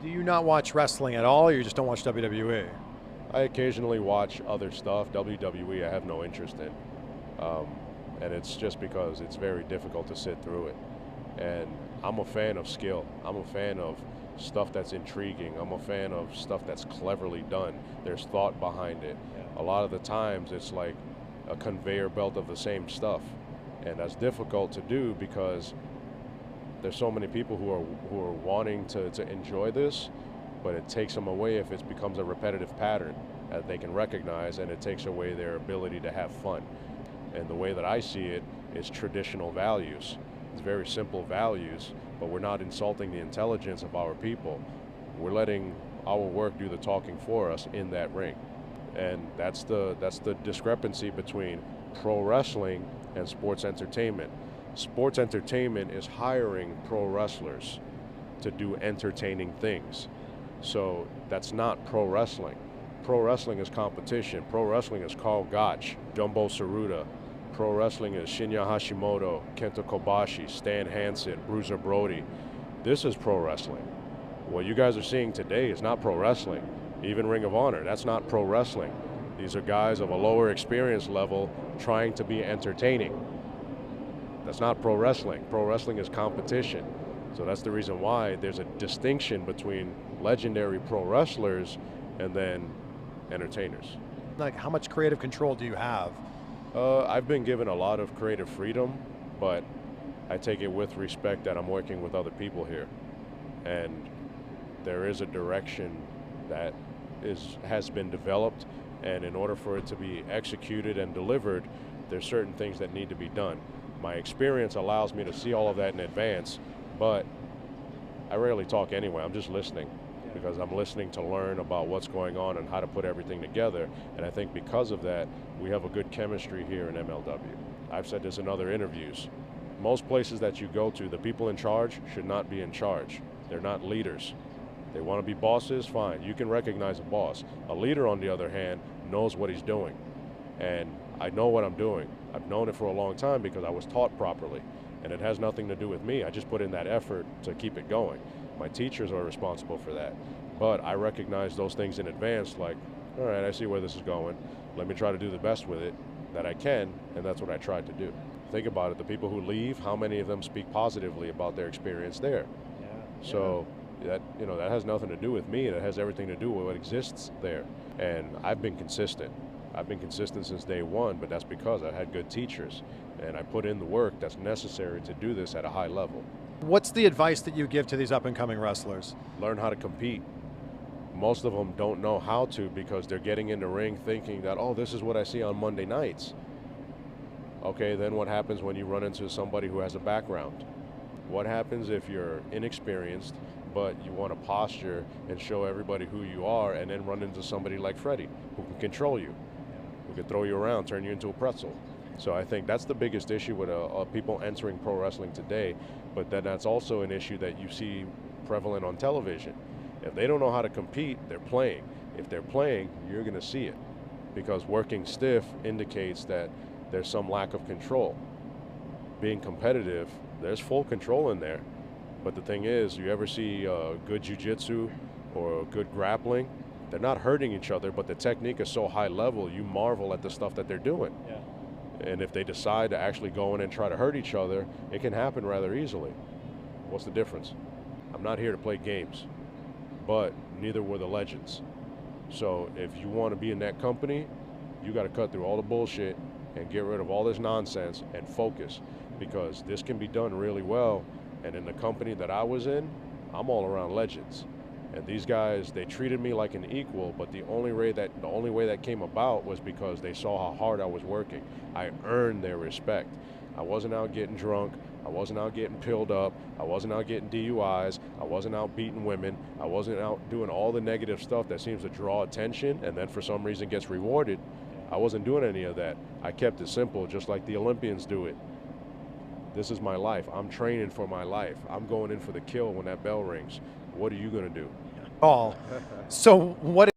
Do you not watch wrestling at all, or you just don't watch WWE? I occasionally watch other stuff. WWE, I have no interest in. Um, and it's just because it's very difficult to sit through it. And I'm a fan of skill. I'm a fan of stuff that's intriguing. I'm a fan of stuff that's cleverly done. There's thought behind it. A lot of the times it's like a conveyor belt of the same stuff. And that's difficult to do because there's so many people who are wanting to enjoy this, but it takes them away if it becomes a repetitive pattern that they can recognize, and it takes away their ability to have fun. And the way that I see it is traditional values. It's very simple values, but we're not insulting the intelligence of our people. We're letting our work do the talking for us in that ring. And that's the discrepancy between pro wrestling and sports entertainment. Sports entertainment is hiring pro wrestlers to do entertaining things. So that's not pro wrestling. Pro wrestling is competition. Pro wrestling is Karl Gotch, Jumbo Tsuruta. Pro wrestling is Shinya Hashimoto, Kenta Kobashi, Stan Hansen, Bruiser Brody. This is pro wrestling. What you guys are seeing today is not pro wrestling. Even Ring of Honor, that's not pro wrestling. These are guys of a lower experience level trying to be entertaining. That's not pro wrestling. Pro wrestling is competition. So that's the reason why there's a distinction between legendary pro wrestlers and then entertainers. Like, how much creative control do you have? I've been given a lot of creative freedom, but I take it with respect that I'm working with other people here. And there is a direction that has been developed, and in order for it to be executed and delivered, there's certain things that need to be done. My experience allows me to see all of that in advance, but I rarely talk anyway. I'm just listening because I'm listening to learn about what's going on and how to put everything together. And I think because of that, we have a good chemistry here in MLW. I've said this in other interviews. Most places that you go to, the people in charge should not be in charge. They're not leaders. They want to be bosses, fine. You can recognize a boss. A leader, on the other hand, knows what he's doing. And I know what I'm doing. I've known it for a long time because I was taught properly. And it has nothing to do with me. I just put in that effort to keep it going. My teachers are responsible for that. But I recognize those things in advance, like, all right, I see where this is going. Let me try to do the best with it that I can, and that's what I tried to do. Think about it, the people who leave, how many of them speak positively about their experience there? Yeah. So that has nothing to do with me. That has everything to do with what exists there. And I've been consistent. I've been consistent since day one, but that's because I had good teachers and I put in the work that's necessary to do this at a high level. What's the advice that you give to these up-and-coming wrestlers? Learn how to compete. Most of them don't know how to because they're getting in the ring thinking that, oh, this is what I see on Monday nights. Okay, then what happens when you run into somebody who has a background? What happens if you're inexperienced, but you want to posture and show everybody who you are, and then run into somebody like Freddie, who can control you, who can throw you around, turn you into a pretzel? So I think that's the biggest issue with people entering pro wrestling today, but then that's also an issue that you see prevalent on television. If they don't know how to compete, they're playing. If they're playing, you're going to see it, because working stiff indicates that there's some lack of control. Being competitive, there's full control in there. But the thing is, you ever see good jiu-jitsu or good grappling? They're not hurting each other, but the technique is so high level, you marvel at the stuff that they're doing. Yeah. And if they decide to actually go in and try to hurt each other, it can happen rather easily. What's the difference? I'm not here to play games, but neither were the legends. So if you want to be in that company, you got to cut through all the bullshit and get rid of all this nonsense and focus, because this can be done really well. And in the company that I was in, I'm all around legends. And these guys, they treated me like an equal, but the only way that came about was because they saw how hard I was working. I earned their respect. I wasn't out getting drunk. I wasn't out getting pilled up. I wasn't out getting DUIs. I wasn't out beating women. I wasn't out doing all the negative stuff that seems to draw attention and then for some reason gets rewarded. I wasn't doing any of that. I kept it simple, just like the Olympians do it. This is my life. I'm training for my life. I'm going in for the kill when that bell rings. What are you going to do? So what